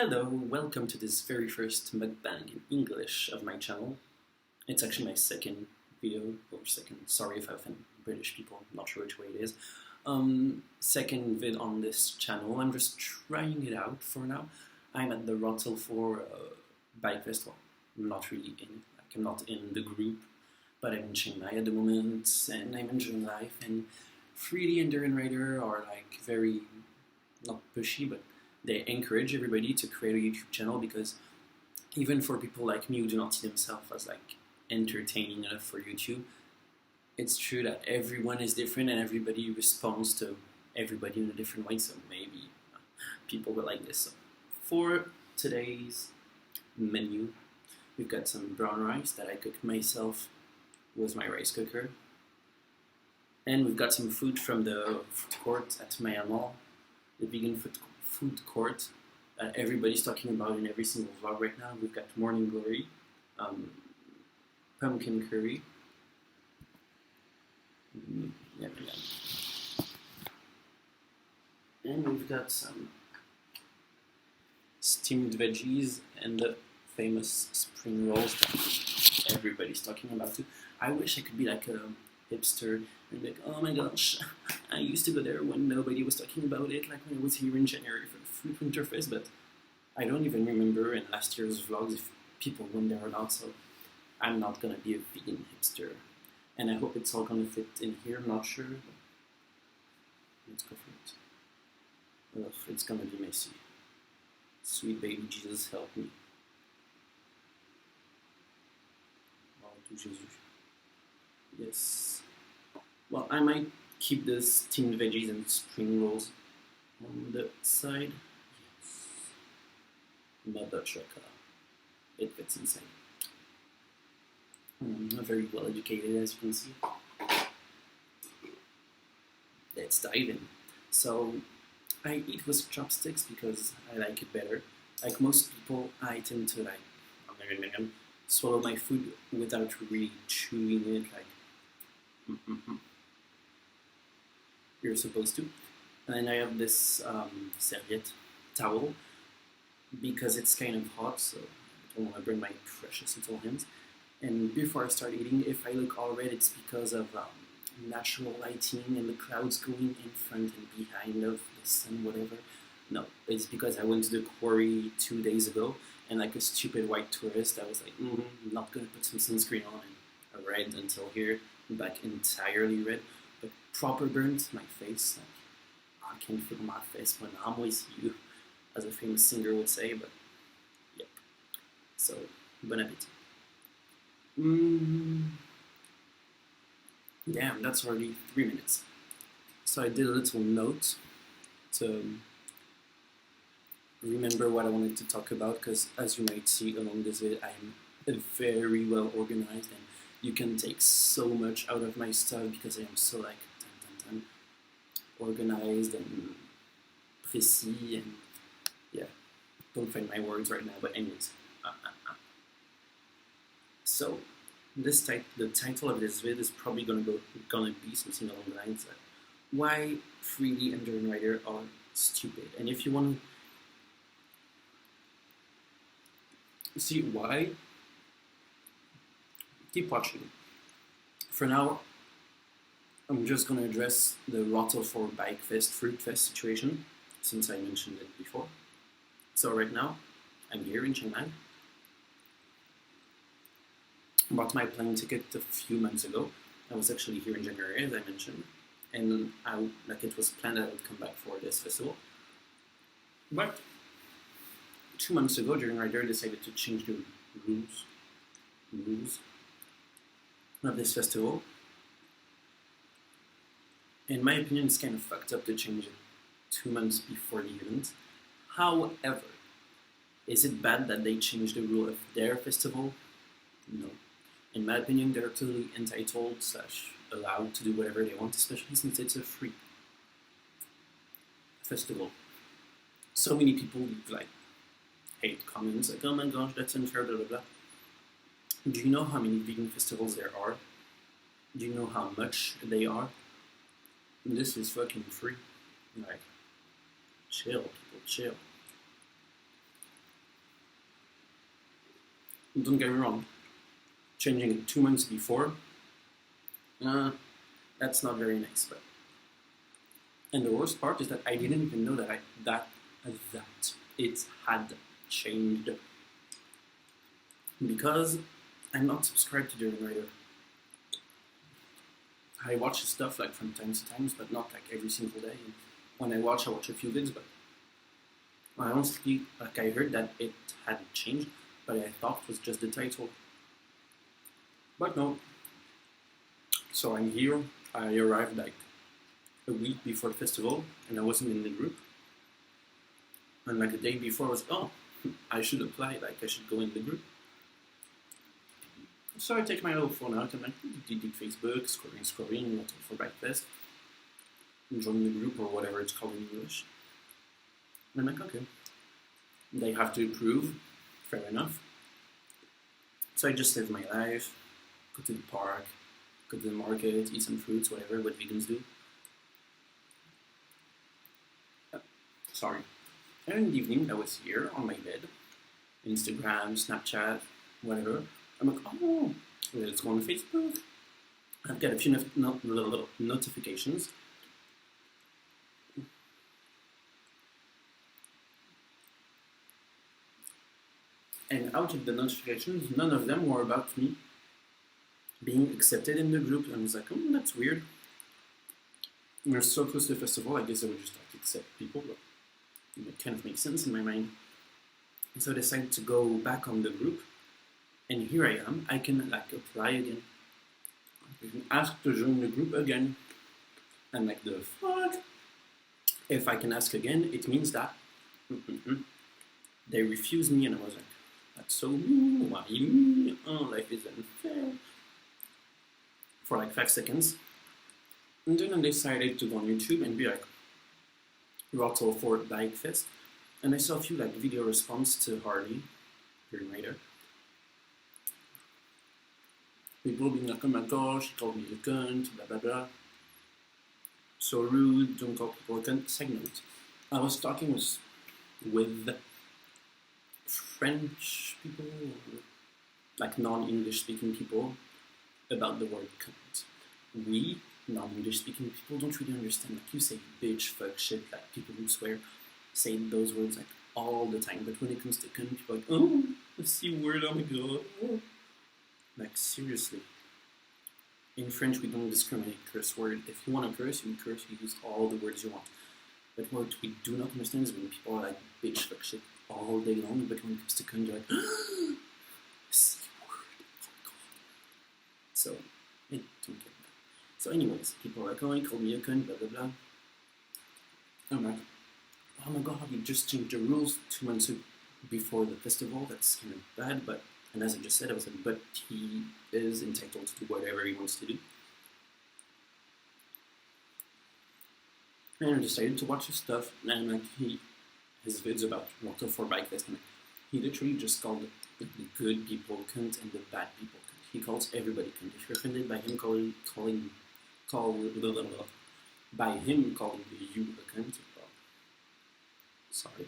Hello, welcome to this very first mukbang in English of my channel. It's actually my second video, or second, sorry if I offend British people, I'm not sure which way it is. Second vid on this channel. I'm just trying it out for now. I'm at the Rotel for Bike Festival. I'm not really in, I'm not in the group, but I'm in Chiang Mai at the moment, and I'm enjoying life, and Freelee and Durianrider are like very, not pushy, but they encourage everybody to create a YouTube channel, because even for people like me who do not see themselves as like entertaining enough for YouTube, it's true that everyone is different and everybody responds to everybody in a different way, so maybe people will like this. So for today's menu, we've got some brown rice that I cooked myself with my rice cooker, and we've got some food from the food court at Maya Mall, the vegan food court that everybody's talking about in every single vlog right now. We've got morning glory, pumpkin curry, and we've got some steamed veggies and the famous spring rolls that everybody's talking about too. I wish I could be like a hipster and like, oh my gosh, I used to go there when nobody was talking about it, like when I was here in January for the Fruit Winter Fest, but I don't even remember in last year's vlogs if people went there or not, so I'm not gonna be a vegan hipster. And I hope it's all gonna fit in here, I'm not sure, but let's go for it. Ugh, it's gonna be messy. Sweet baby Jesus, help me. Oh, to Jesus. Yes. Well, I might keep the steamed veggies and spring rolls on the side. Yes. Mother trucker. It fits inside. I'm very well educated, as you can see. Let's dive in. So, I eat with chopsticks because I like it better. Like most people, I tend to like swallow my food without really chewing it, like you're supposed to. And then I have this serviette towel because it's kind of hot, so I don't want to burn my precious little hands. And before I start eating, if I look all red, it's because of natural lighting and the clouds going in front and behind of the sun, whatever. No, it's because I went to the quarry 2 days ago, and like a stupid white tourist, I was like, I'm not gonna put some sunscreen on, and I red until here, back entirely red, but proper burnt my face. Like, I can't feel my face when I'm with you, as a famous singer would say, but yep. So, bon appetit. Damn, that's already 3 minutes. So I did a little note to remember what I wanted to talk about, because as you might see along this video, I'm very well organized, and you can take so much out of my stuff because I am so like organized and précis, and yeah, don't find my words right now, but anyways. So the title of this video is probably gonna be something along the lines of why Freelee and Jrm.Prr are stupid. And if you want to see why, keep watching. For now, I'm just gonna address the Rotel for Bike Fest, Fruit Fest situation, since I mentioned it before. So right now, I'm here in Chiang Mai. Bought my plane ticket a few months ago. I was actually here in January, as I mentioned, and it was planned that I would come back for this festival. But 2 months ago, Jrm.Prr decided to change the rules of this festival. In my opinion, it's kind of fucked up to change it 2 months before the event. However, is it bad that they changed the rule of their festival? No. In my opinion, they're totally entitled / allowed to do whatever they want, especially since it's a free festival. So many people like hate comments like, oh my gosh, that's unfair, blah blah blah. Do you know how many vegan festivals there are? Do you know how much they are? And this is fucking free. Like, chill, people, chill. don't get me wrong, changing it 2 months before, that's not very nice. But and the worst part is that I didn't even know that it had changed because I'm not subscribed to Durianrider. I watch stuff like from time to time, but not like every single day. When I watch a few vids, but I honestly, like I heard that it had changed, but I thought it was just the title. But no. So I'm here. I arrived like a week before the festival, and I wasn't in the group. And like the day before, I was, oh, I should apply, like I should go in the group. So I take my little phone out and like, delete Facebook, scrolling, not for breakfast, join the group or whatever it's called in English. And I'm like, okay, they have to approve, fair enough. So I just live my life, go to the park, go to the market, eat some fruits, whatever, what vegans do. Sorry. And in the evening, I was here on my bed, Instagram, Snapchat, whatever. I'm like, oh, let's go on Facebook. I've got a few little notifications. And out of the notifications, none of them were about me being accepted in the group. And I was like, oh, that's weird. We're so close to the festival, I guess I would just like accept people, but it kind of makes sense in my mind. And so I decided to go back on the group. And here I am, I can like apply again. I can ask to join the group again. And like the fuck? If I can ask again, it means that they refuse me, and I was like, that's so mean, why me? Oh, life is unfair. For like 5 seconds. And then I decided to go on YouTube and be like, Roto for Bike Fest. And I saw a few like video response to Harley, Durianrider. People being like, oh my gosh, she called me a cunt, blah blah blah. So rude, don't call people a cunt. Segment. I was talking with French people, like non-English speaking people, about the word cunt. We, non-English speaking people, don't really understand. Like you say bitch, fuck, shit, like people who swear say those words like all the time. But when it comes to cunt, people are like, oh, the C word, oh my god. Oh. Like, seriously. In French, we don't discriminate curse word. If you want to curse, you curse, you use all the words you want. But what we do not understand is when people are like, bitch, fuck, shit, all day long, but when it comes to cunt, you're like, C word, oh my god. So, I don't get that. So anyways, people are like, oh, he called me a cunt, blah, blah, blah. I'm like, oh my god, you just changed the rules 2 months before the festival, that's kind of bad, but and as I just said, I was like, but he is entitled to do whatever he wants to do. And I decided to watch his stuff, and like his vids about Moto for Bike Fest, and he literally just called the good people cunt and the bad people cunt. He calls everybody cunt. If you're offended by him calling you a cunt, well, sorry.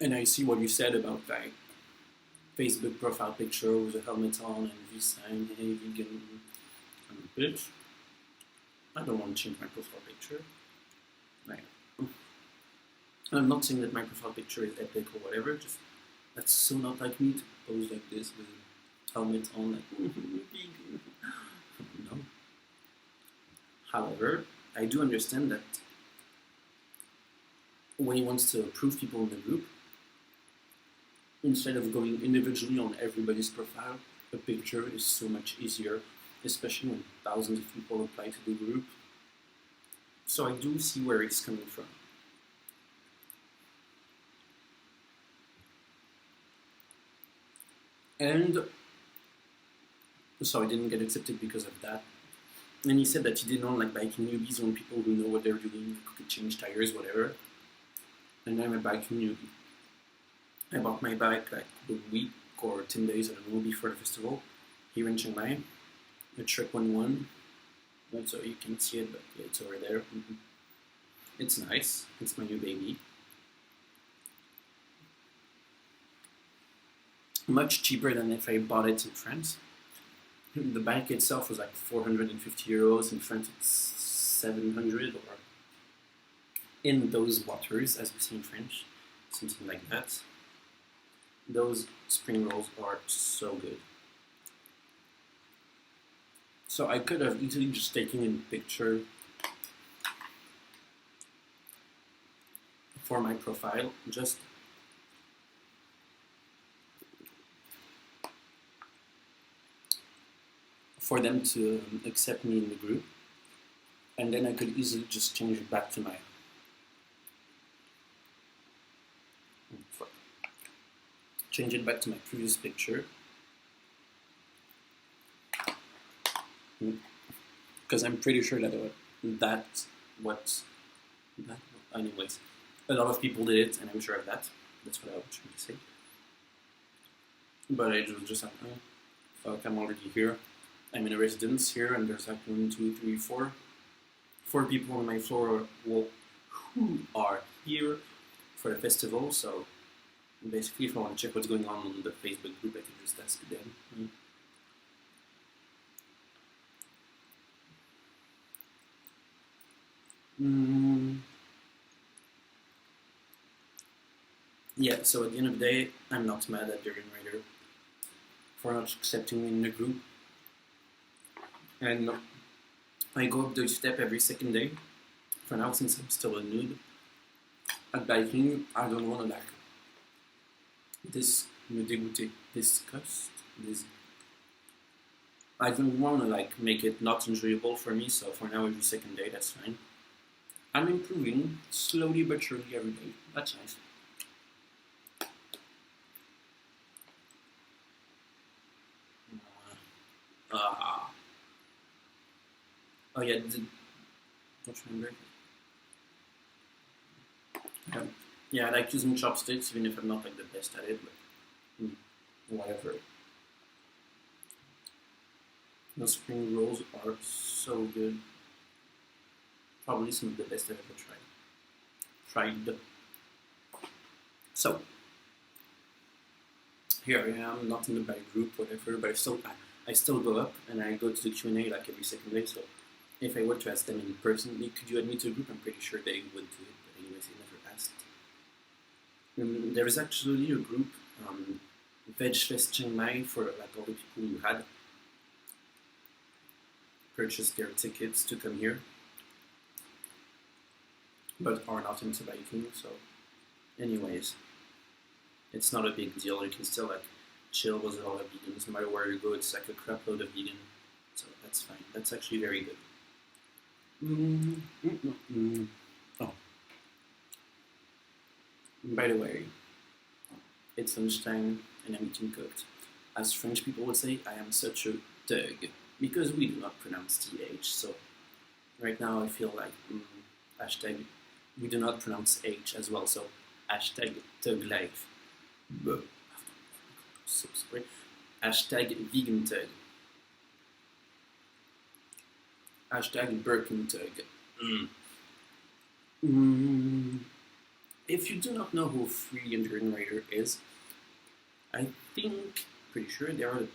And I see what you said about like Facebook profile picture with a helmet on and V-sign, hey, vegan, I'm a bitch. I don't want to change my profile picture. Like, I'm not saying that my profile picture is epic or whatever, just that's so not like me to pose like this with a helmet on, like, vegan. No. However, I do understand that when he wants to approve people in the group, instead of going individually on everybody's profile, a picture is so much easier, especially when thousands of people apply to the group. So I do see where it's coming from. And so I didn't get accepted because of that. And he said that he didn't like biking newbies on people who know what they're doing, who could change tires, whatever. And I'm a biking newbie. I bought my bike like a week or 10 days, I don't know, before the festival here in Chiang Mai. A Trek 11. So you can see it, but yeah, it's over there. It's nice. It's my new baby. much cheaper than if I bought it in France. The bike itself was like 450 euros. In France it's 700, or in those waters, as we say in French, something like that. Those spring rolls are so good. So I could have easily just taken a picture for my profile, just for them to accept me in the group, and then I could easily just change it back to my previous picture, because I'm pretty sure that anyways, a lot of people did it, and I'm sure of that. That's what I was trying to say. But I was just like, oh, fuck, I'm already here. I'm in a residence here, and there's like 1, 2, 3, 4 people on my floor who are here for the festival. So basically, if I want to check what's going on the Facebook group, I can just ask them. Yeah, so at the end of the day, I'm not mad at Durianrider for not accepting me in the group. And I go up the step every second day. For now, since I'm still a noob at biking, I don't want to I don't want to make it not enjoyable for me, so for now every second day, that's fine. I'm improving, slowly but surely every day. That's nice. Oh yeah, don't remember. Yeah, I like using chopsticks, even if I'm not the best at it, but whatever. The spring rolls are so good. Probably some of the best I've ever tried. So, here I am, not in the bike group, whatever, but I still go up and I go to the Q&A every second day, so if I were to ask them in person, could you add me to a group, I'm pretty sure they would do it, but anyways, they never asked. There is actually a group, Veg Fest Chiang Mai, for all the people who had purchased their tickets to come here, but are not into biking, so anyways, it's not a big deal. You can still chill with a lot of vegans. No matter where you go, it's a crap load of vegan, so that's fine. That's actually very good. Oh, by the way, it's lunchtime and I'm eating cooked. As French people would say, I am such a thug, because we do not pronounce TH, so right now I feel like hashtag we do not pronounce H as well, so hashtag thug life. So sorry. Hashtag vegan thug. Hashtag Birkin thug. If you do not know who Freelee and Durianrider is, I think, pretty sure they are the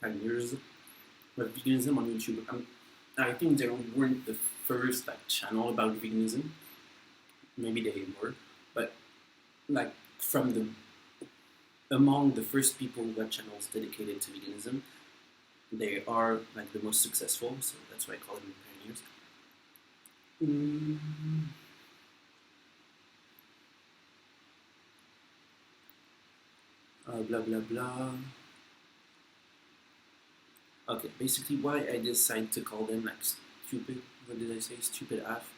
pioneers of veganism on YouTube. I think they weren't the first channel about veganism. Maybe they were, but among the first people who had channels dedicated to veganism, they are the most successful. So that's why I call them pioneers. Blah blah blah. Okay, basically why I decided to call them stupid. What did I say? Stupid AF.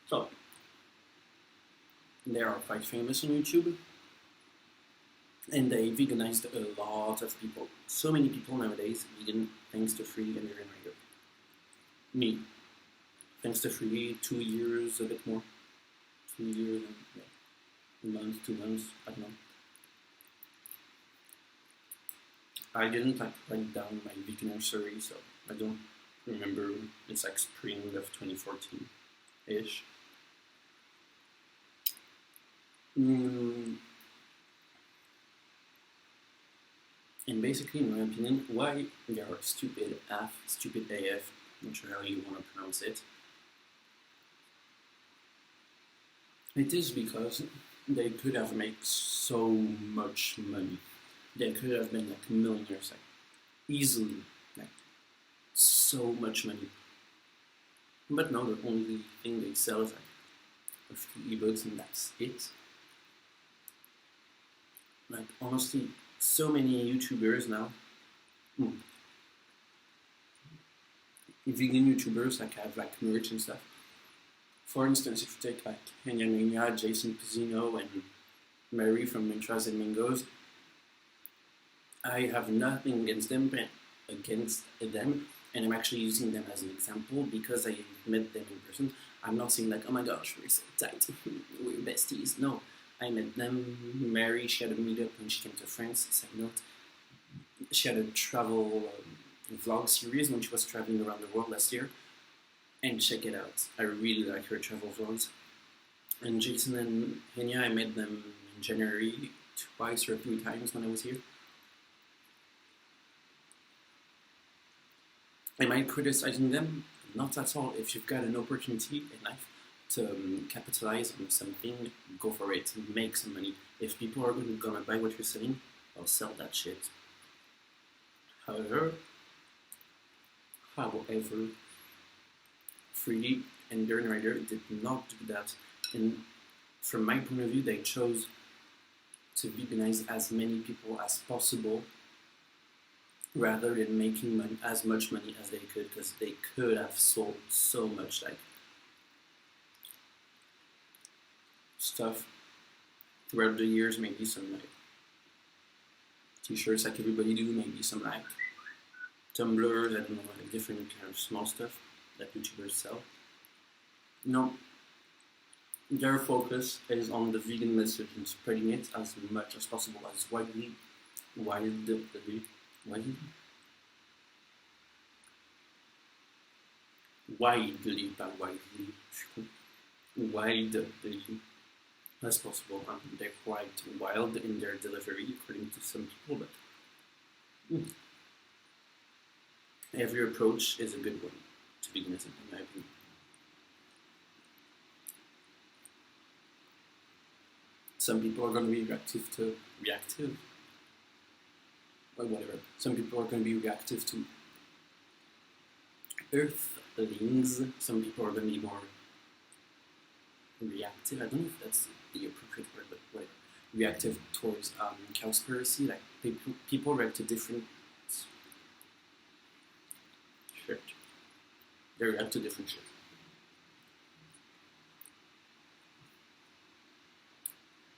So they are quite famous on YouTube, and they veganized a lot of people. So many people nowadays vegan thanks to Freelee and Jrm.Prr. Me, thanks to Freelee, 2 years, a bit more. 2 years and 2 months, I don't know. I didn't write down my vegan anniversary, so I don't remember. It's spring of 2014-ish. Mm, and basically, in my opinion, why they are stupid AF, not sure how you want to pronounce it. It is because they could have made so much money. They could have been like millionaires, like easily, like so much money. But no, the only thing they sell is like a few ebooks and that's it. Like honestly, so many YouTubers now, vegan YouTubers like have like merch and stuff. For instance, if you take like Henya, Jason Pizzino, and Mary from Mintras and Mingos, I have nothing against them, and I'm actually using them as an example because I met them in person. I'm not saying like, oh my gosh, we're so tight, we're besties. No, I met them. Mary, she had a meetup when she came to France. Side note, she had a travel vlog series when she was traveling around the world last year. And check it out. I really like her travel vlogs. And Jason and Henya, I met them in January twice or 3 times when I was here. Am I criticizing them? Not at all. If you've got an opportunity in life to capitalize on something, go for it. Make some money. If people are gonna buy what you're selling, I'll sell that shit. However, Freelee and Durianrider did not do that. And from my point of view, they chose to veganize as many people as possible rather than making as much money as they could, because they could have sold so much like stuff throughout the years, maybe some like t-shirts like everybody do, maybe some like tumblers, I don't know, like different kind of small stuff that YouTubers sell. No, their focus is on the vegan message and spreading it as much as possible, as widely, as possible. They're quite wild in their delivery, according to some people, but every approach is a good one to veganism, in my opinion. Some people are going to be reactive, or whatever. Some people are going to be reactive to earthlings. Some people are going to be more reactive. I don't know if that's the appropriate word, but whatever. Reactive towards cowspiracy. Like people react to different shit. They react to different shit.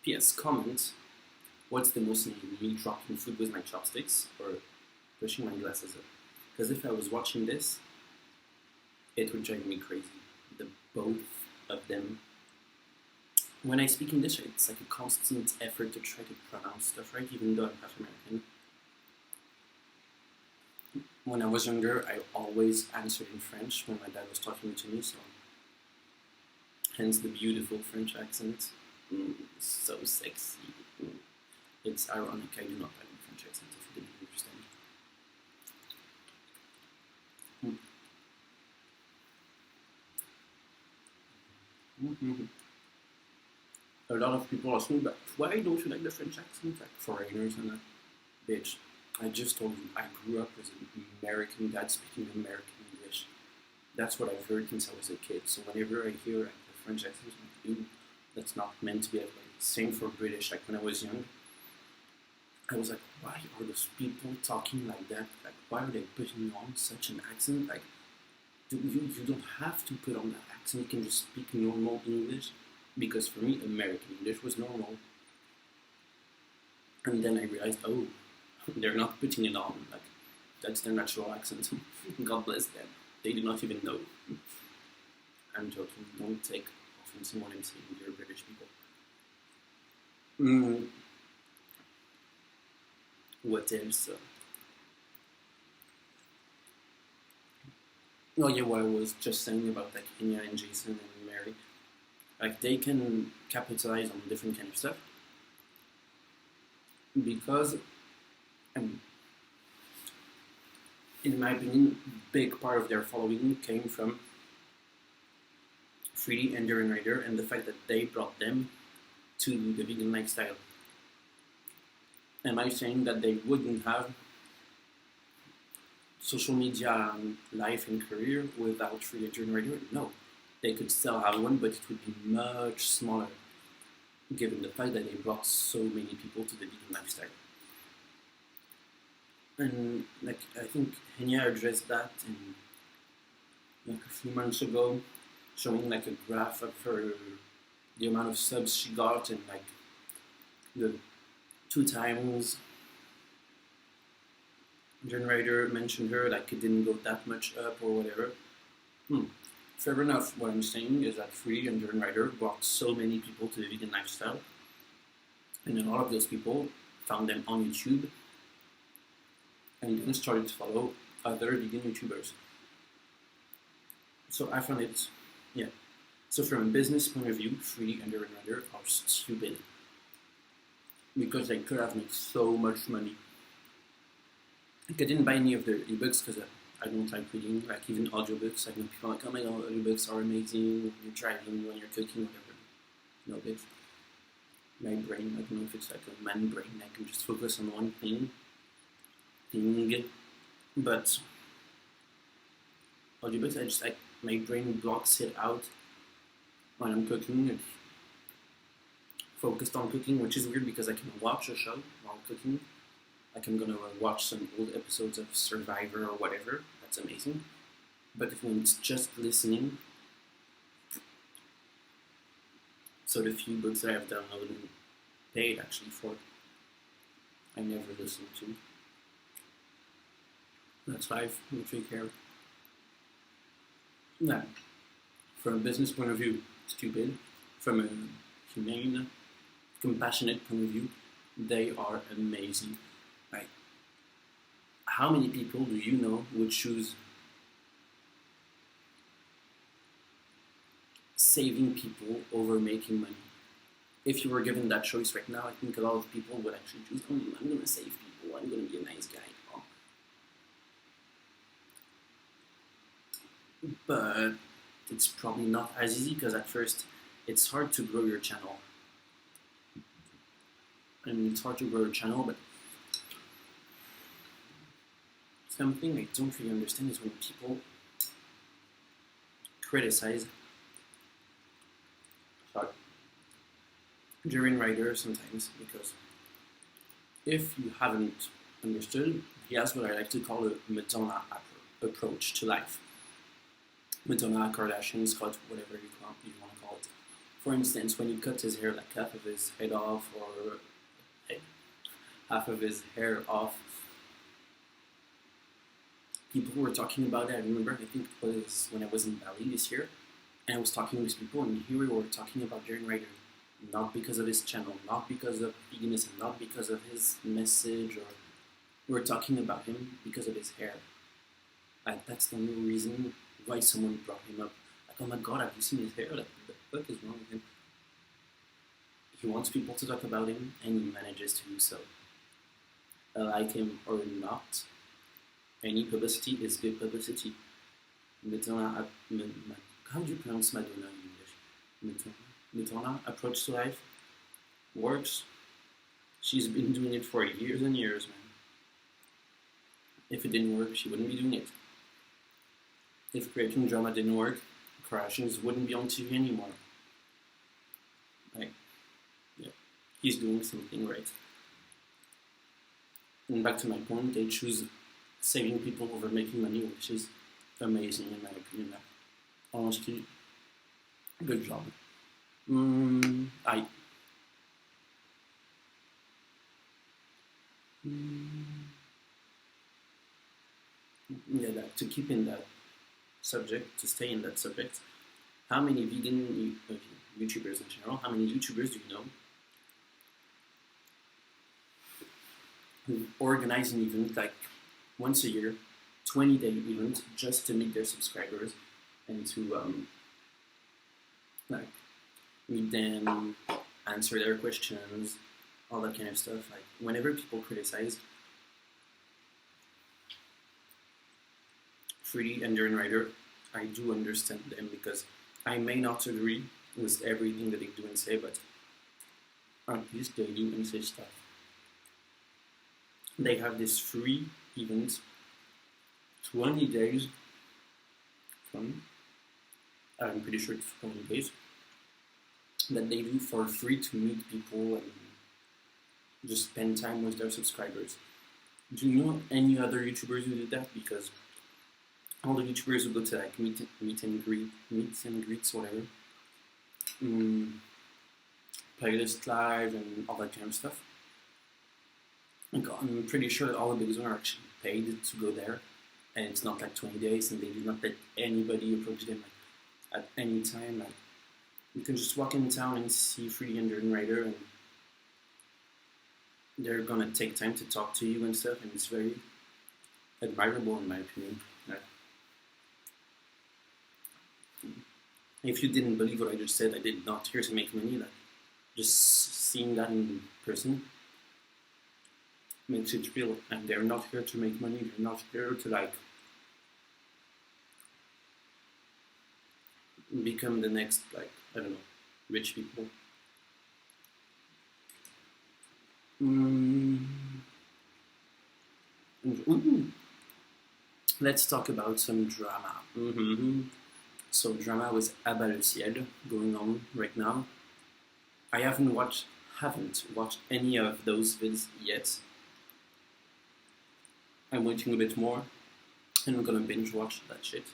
P.S. Comment: what's the most me dropping food with my chopsticks or pushing my glasses up? Because if I was watching this, it would drive me crazy. The both of them. When I speak English, it's like a constant effort to try to pronounce stuff right, even though I'm half American. When I was younger, I always answered in French when my dad was talking to me, so hence the beautiful French accent. So sexy. It's ironic, I do not like the French accent, if you didn't understand. A lot of people ask me, but why don't you like the French accent? Like foreigners and that. Bitch, I just told you, I grew up with an American dad speaking American English. That's what I've heard since I was a kid. So whenever I hear like the French accent, I'm like, ew, that's not meant to be like. Same for British. Like when I was young, I was like, why are those people talking like that? Like, why are they putting on such an accent? Like, you don't have to put on that accent. You can just speak normal English. Because for me, American English was normal. And then I realized, oh, they're not putting it on. Like, that's their natural accent. God bless them. They do not even know. I'm joking. Don't take offense in what I'm saying, dear British people. What else? Oh yeah, what I was just saying about like Kenya and Jason and Mary. Like they can capitalize on different kind of stuff because, in my opinion, big part of their following came from Freelee and Durianrider and the fact that they brought them to the vegan lifestyle. Am I saying that they wouldn't have social media life and career without Freelee and Durianrider? No. They could still have one, but it would be much smaller, given the fact that they brought so many people to the vegan lifestyle. And like I think Henya addressed that in like a few months ago, showing like a graph of the amount of subs she got and like the 2 times Durianrider mentioned her, like it didn't go that much up or whatever. Fair enough. What I'm saying is that Freelee and Durianrider brought so many people to the vegan lifestyle, and a lot of those people found them on YouTube and then started to follow other vegan YouTubers. So I found it, yeah. So from a business point of view, Freelee and Durianrider are stupid because they could have made so much money. Like I didn't buy any of their ebooks because I don't like reading, like even audiobooks. I know people are like, oh my god, audiobooks are amazing when you're driving, when you're cooking, whatever. No, it's my brain, I don't know if it's like a man brain, I can just focus on one thing. But audiobooks, I just like, my brain blocks it out when I'm cooking. It's focused on cooking, which is weird because I can watch a show while cooking. Like I'm gonna watch some old episodes of Survivor or whatever. That's amazing. But when it's just listening, so the few books that I've downloaded and paid actually for, I never listened to. That's life. Which we care. Now, from a business point of view, stupid. From a humane, compassionate point of view, they are amazing. Right? How many people do you know would choose saving people over making money? If you were given that choice right now, I think a lot of people would actually choose, I'm going to save people, I'm going to be a nice guy. Oh. But it's probably not as easy because at first it's hard to grow your channel. It's hard to grow your channel, but something I don't really understand is when people criticize Durianrider sometimes, because if you haven't understood, he has what I like to call a Madonna approach to life. Madonna, Kardashian, Scott, whatever you want to call it. For instance, when he cut his hair, like half of his head off, or half of his hair off, people were talking about it. I remember, I think it was when I was in Bali this year, and I was talking with people, and here we were talking about Durianrider, not because of his channel, not because of veganism, not because of his message, or we were talking about him because of his hair. Like, that's the only reason why someone brought him up. Like, oh my god, have you seen his hair? Like, what the fuck is wrong with him? He wants people to talk about him, and he manages to do so. Like him or not, any publicity is good publicity. Madonna, how do you pronounce Madonna in English? Madonna approach to life works. She's been doing it for years and years, man. If it didn't work, she wouldn't be doing it. If creating drama didn't work, Kardashians wouldn't be on TV anymore. Like, yeah, he's doing something right. And back to my point, they choose saving people over making money, which is amazing in my opinion. Honestly, good job. To keep in that subject, to stay in that subject, how many vegan YouTubers in general, how many YouTubers do you know who organize an event like once a year, 20-day event, just to meet their subscribers and to meet them, answer their questions, all that kind of stuff. Like whenever people criticize Freelee and Durianrider, I do understand them because I may not agree with everything that they do and say, but at least they do and say stuff. They have this free event, 20 days from, I'm pretty sure it's 20 days, that they do for free to meet people and just spend time with their subscribers. Do you know any other YouTubers who did that? Because all the YouTubers who go to like meet and greets, whatever, playlist live and all that kind of stuff. I'm pretty sure that all the biggest ones are actually paid to go there, and it's not like 20 days, and they do not let anybody approach them like, at any time. Like you can just walk in town and see Freelee and Durianrider, and they're gonna take time to talk to you and stuff, and it's very admirable in my opinion. If you didn't believe what I just said, I did not here to make money. Like just seeing that in person makes it real. And they're not here to make money. They're not here to like become the next, like, I don't know, rich people. Let's talk about some drama. So drama with Abat le Ciel going on right now. I haven't watched any of those vids yet. I'm waiting a bit more, and I'm gonna binge watch that shit.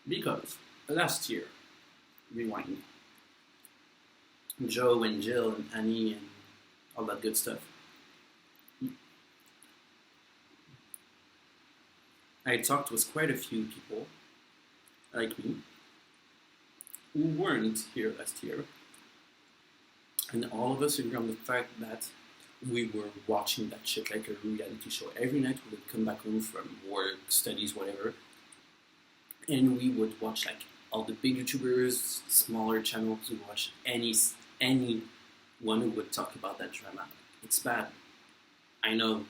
Because last year, rewind, Joe and Jill and Annie and all that good stuff. I talked with quite a few people, like me, who weren't here last year. And all of us agree on the fact that we were watching that shit like a reality show. Every night we would come back home from work, studies, whatever, and we would watch like all the big YouTubers, smaller channels, we would watch anyone who would talk about that drama. It's bad, I know,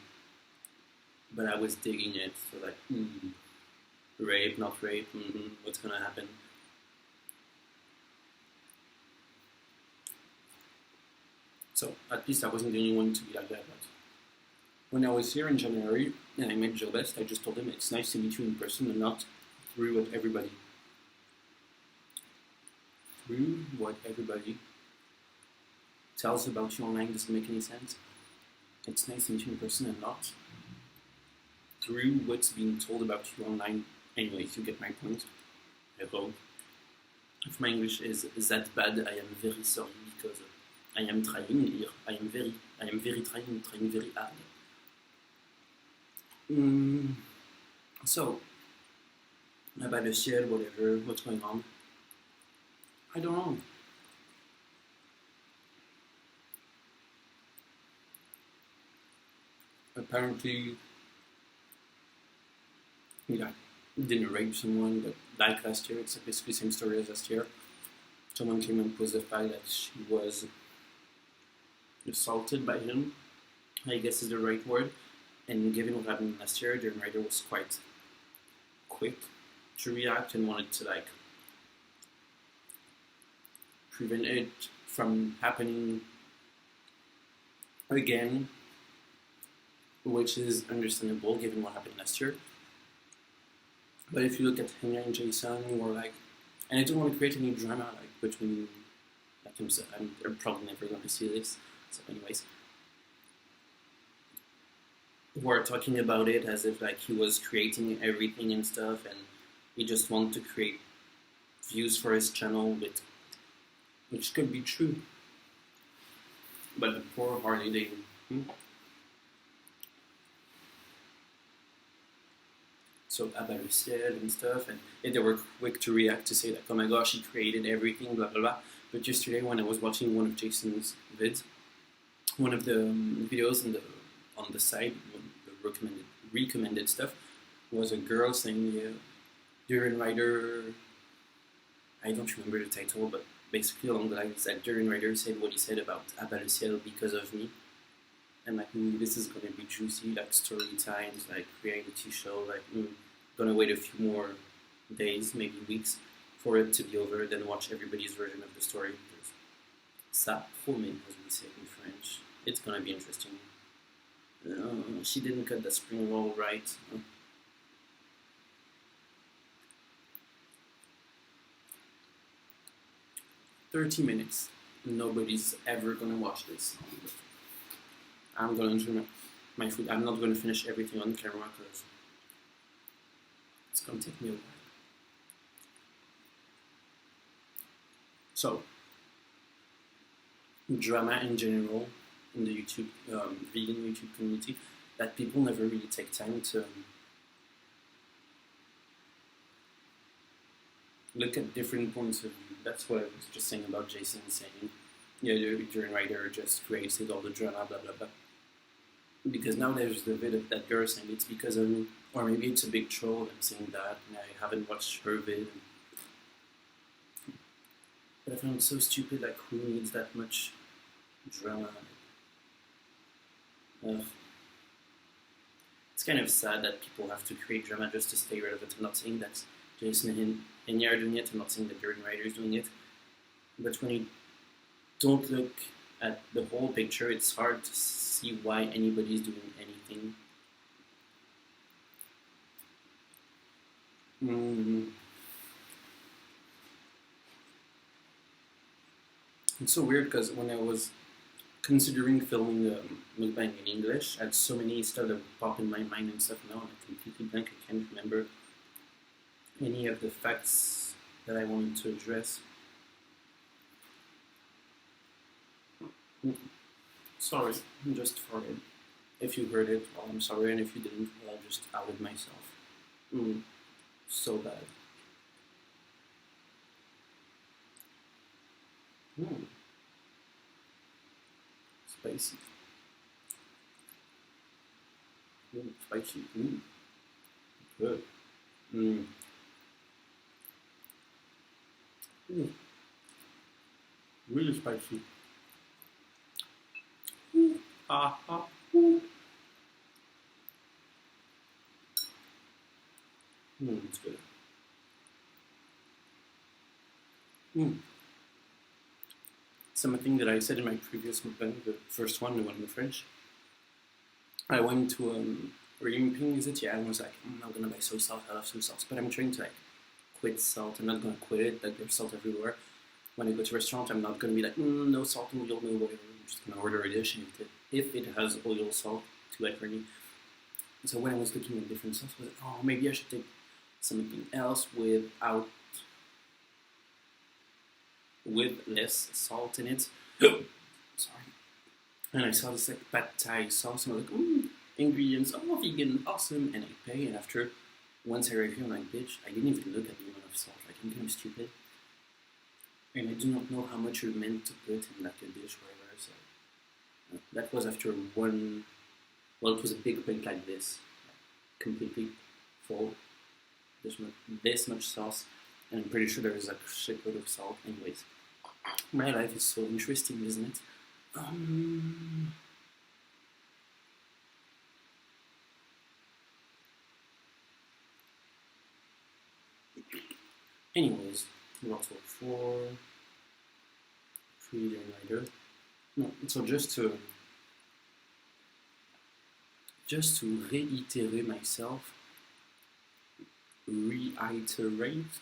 but I was digging it. So like, rape, not rape, what's gonna happen? So at least I wasn't the only one to be like that. But when I was here in January and I met Joe Best, I just told him it's nice to meet you in person and not through what everybody tells about you online doesn't make any sense. It's nice to meet you in person and not through what's being told about you online. Anyways, you get my point. I hope. If my English is that bad, I am very sorry because I am trying here. I am very trying very hard. So, Abat le Ciel, whatever, what's going on? I don't know. Apparently, yeah, didn't rape someone, but like last year, it's basically the same story as last year. Someone came and posed the fact that she was assaulted by him, I guess is the right word. And given what happened last year, Durianrider was quite quick to react and wanted to like prevent it from happening again, which is understandable given what happened last year. But if you look at Henry and Jason, or like, and I don't want to create any drama like between like himself, they're probably never going to see this. So, anyways, we're talking about it as if like he was creating everything and stuff, and he just wanted to create views for his channel, which could be true. But the poor Harley David. So Abat le Ciel and stuff, and they were quick to react to say that, oh my gosh, he created everything, blah blah blah. But yesterday when I was watching one of Jason's vids, one of the videos on the side, the recommended stuff, was a girl saying, Durianrider, I don't remember the title, but basically along the lines that Durianrider said what he said about Abat le Ciel because of me. And like, this is gonna be juicy, like story times, like reality show, like, gonna wait a few more days, maybe weeks, for it to be over, then watch everybody's version of the story. Ça promet, as we say in French. It's gonna be interesting. She didn't cut the spring roll right. 30 minutes. Nobody's ever gonna watch this. I'm gonna enjoy my food. I'm not gonna finish everything on camera because it's gonna take me a while. So, drama in general in the YouTube, vegan YouTube community, that people never really take time to look at different points of view. That's what I was just saying about Jason saying, yeah, the Durianrider just created all the drama, blah blah blah. Because now there's the vid of that girl saying it's because of me, or maybe it's a big troll and saying that, and I haven't watched her vid. But I found it so stupid, like who needs that much drama? It's kind of sad that people have to create drama just to stay relevant. I'm not saying that Jason and Nya are doing it, I'm not saying that Durianrider is doing it, but when you don't look at the whole picture, it's hard to see why anybody is doing anything. It's so weird because when I was considering filming the mukbang in English, I had so many stuff that would pop in my mind and stuff. Now I'm completely blank. I can't remember any of the facts that I wanted to address. Sorry, just for it. If you heard it, well, I'm sorry, and if you didn't, well, I just outed myself. So bad. Spicy. Spicy. Good. Really spicy. It's good. Something that I said in my previous mukbang, the first one, the one in French. I went to Jrm.Prr, is it? Yeah, I was like, I'm not gonna buy soy sauce, I love soy sauce, but I'm trying to like quit salt. I'm not gonna quit it, like there's salt everywhere. When I go to a restaurant, I'm not gonna be like, no salt and oil, no whatever. I'm just gonna order a dish and if it has oil, salt, too bad for me. So when I was looking at different sauce, I was like, oh, maybe I should take something else with less salt in it. Sorry. And I saw this like pad thai sauce, and I was like, ingredients, vegan, awesome. And I pay, and after, once I review, I'm like, bitch, I didn't even look at the amount of salt. Like, I'm kind of stupid. And I do not know how much you're meant to put in like a dish, whatever. So that was after one. Well, it was a big plate like this, completely full. This much sauce, and I'm pretty sure there is like a shitload of salt. Anyways, my life is so interesting, isn't it? Anyways, what's all for Freelee Durianrider? No, so just to reiterate myself. Reiterate?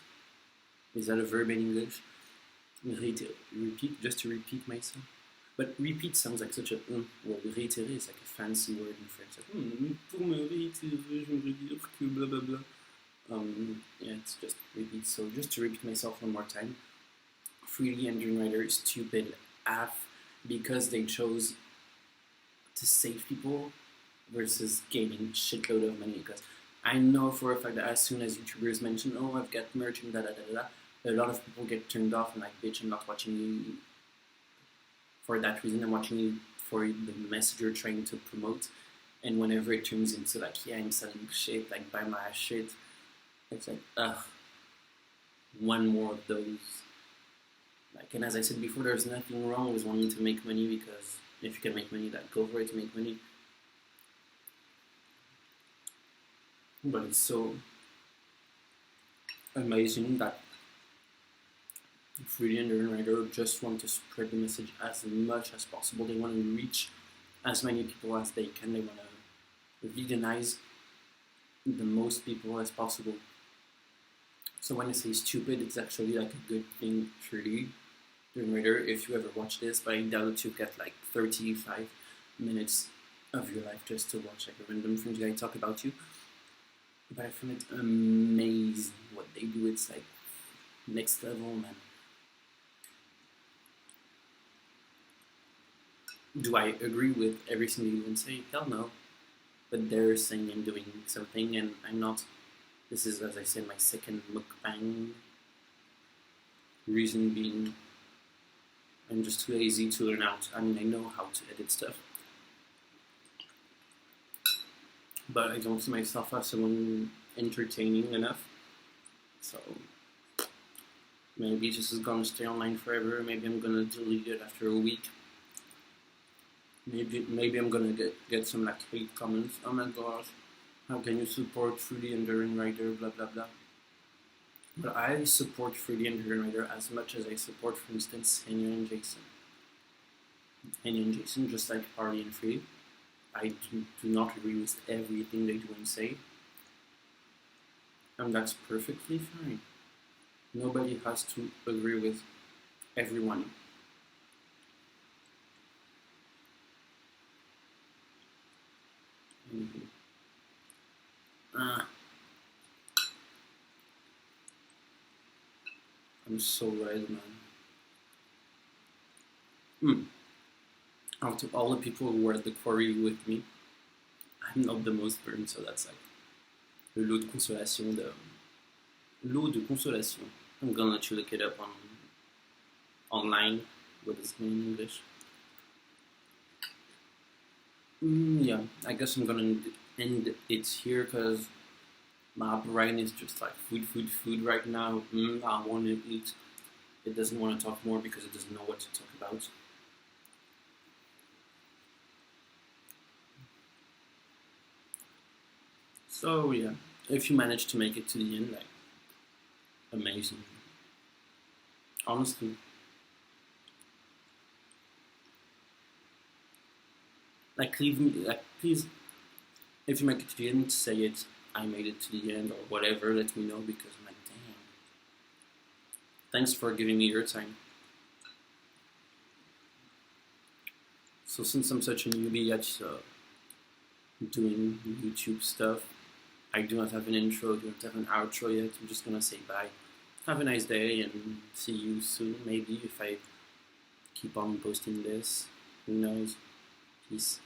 Is that a verb in English? Repeat, just to repeat myself. But repeat sounds like such a well, réitérer is like a fancy word in French. Like, pour me réitérer, j'aimerais dire que blah blah blah. Yeah, it's just repeat. So just to repeat myself one more time. Freelee and Durianrider is stupid AF because they chose to save people versus gaining shitload of money. Because I know for a fact that as soon as YouTubers mention, oh, I've got merch and a lot of people get turned off and like, bitch, I'm not watching you for that reason. I'm watching you for the message you're trying to promote. And whenever it turns into like, yeah, I'm selling shit, like buy my shit, it's like, one more of those. Like, and as I said before, there's nothing wrong with wanting to make money, because if you can make money, like, go for it to make money. But it's so amazing that Freelee and Durianrider just want to spread the message as much as possible. They want to reach as many people as they can. They want to veganize the most people as possible. So when I say stupid, it's actually like a good thing. Freelee Durianrider, if you ever watch this, but I doubt you get like 35 minutes of your life just to watch like a random French guy talk about you. But I find it amazing what they do. It's like next level, man. Do I agree with everything they even say? Hell no. But they're saying and doing something, and I'm not. This is, as I said, my second mukbang. Reason being, I'm just too lazy to learn out. I mean, I know how to edit stuff, but I don't see myself as someone entertaining enough. So maybe this is gonna stay online forever. Maybe I'm gonna delete it after a week. Maybe I'm gonna get some like hate comments. Oh my gosh, how can you support Freelee and Durianrider? Blah blah blah. But I support Freelee and Durianrider as much as I support, for instance, Henry and Jason. Henry and Jason, just like Harley and Freelee. I do not agree with everything they do and say, and that's perfectly fine. Nobody has to agree with everyone. I'm so red, man. Out of all the people who were at the quarry with me, I'm not the most burned, so that's like le lot de consolation de... Lot de consolation. I'm gonna let you look it up online. What is it in English? Yeah, I guess I'm gonna end it here, because my brain is just like food right now. I want to eat. It doesn't want to talk more because it doesn't know what to talk about. So yeah, if you manage to make it to the end, like, amazing. Honestly. Like, leave me, like, please, if you make it to the end, say it. I made it to the end, or whatever. Let me know, because I'm like, damn. Thanks for giving me your time. So since I'm such a newbie at doing YouTube stuff, I do not have an intro, do not have an outro yet. I'm just gonna say bye. Have a nice day, and see you soon, maybe, if I keep on posting this. Who knows? Peace.